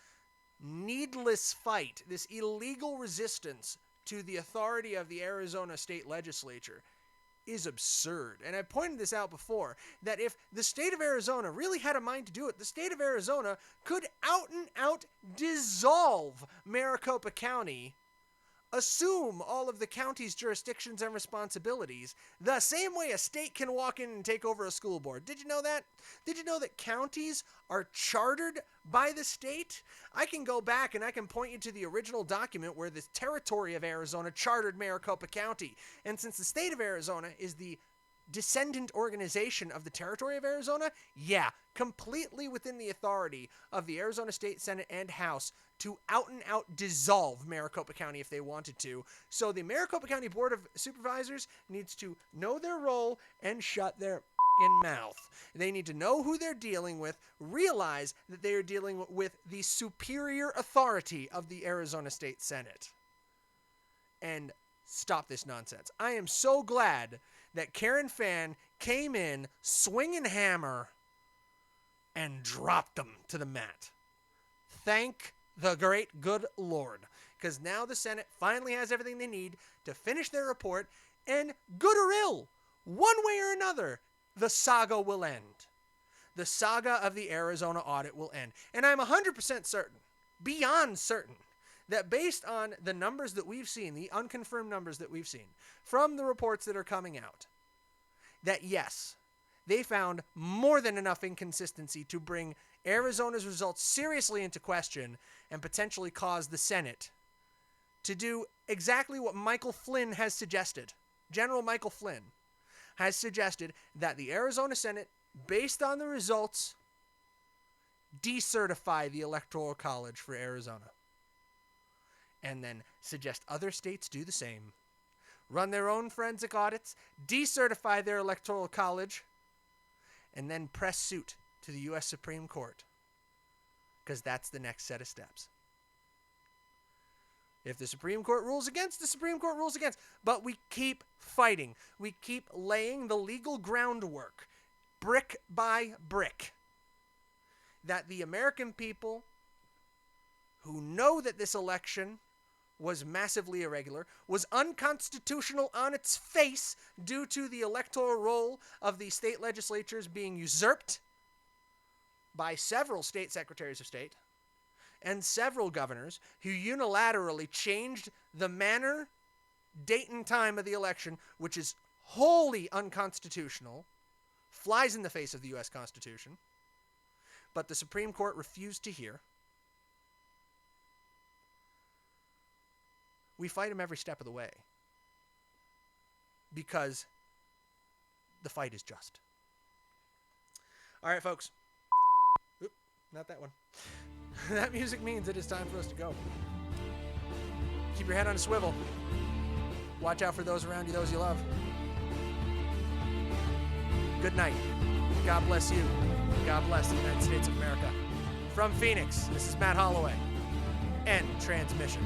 needless fight, this illegal resistance to the authority of the Arizona state legislature is absurd. And I pointed this out before, that if the state of Arizona really had a mind to do it, the state of Arizona could out and out dissolve Maricopa County, assume all of the county's jurisdictions and responsibilities, the same way a state can walk in and take over a school board. Did you know that? Did you know that counties are chartered by the state? I can go back and I can point you to the original document where the territory of Arizona chartered Maricopa County. And since the state of Arizona is the descendant organization of the territory of Arizona, yeah, completely within the authority of the Arizona State Senate and House to out and out dissolve Maricopa County if they wanted to. So the Maricopa County Board of Supervisors needs to know their role and shut their mouth. They need to know who they're dealing with, realize that they are dealing with the superior authority of the Arizona State Senate, and stop this nonsense. I am so glad that Karen Fann came in, swinging hammer, and dropped them to the mat. Thank the great good Lord, because now the Senate finally has everything they need to finish their report, and good or ill, one way or another, the saga will end. The saga of the Arizona audit will end. And I'm 100% certain, beyond certain, that based on the numbers that we've seen, the unconfirmed numbers that we've seen, from the reports that are coming out, that yes, they found more than enough inconsistency to bring Arizona's results seriously into question and potentially cause the Senate to do exactly what Michael Flynn has suggested. General Michael Flynn has suggested that the Arizona Senate, based on the results, decertify the Electoral College for Arizona. And then suggest other states do the same. Run their own forensic audits, decertify their Electoral College, and then press suit to the U.S. Supreme Court. Because that's the next set of steps. If the Supreme Court rules against, the Supreme Court rules against. But we keep fighting. We keep laying the legal groundwork, brick by brick, that the American people who know that this election was massively irregular, was unconstitutional on its face due to the electoral roll of the state legislatures being usurped by several state secretaries of state and several governors who unilaterally changed the manner, date, and time of the election, which is wholly unconstitutional, flies in the face of the U.S. Constitution, but the Supreme Court refused to hear. We fight them every step of the way because the fight is just. All right, folks. Oop, not that one. That music means it is time for us to go. Keep your head on a swivel. Watch out for those around you, those you love. Good night. God bless you. God bless the United States of America. From Phoenix, this is Matt Holloway. End transmission.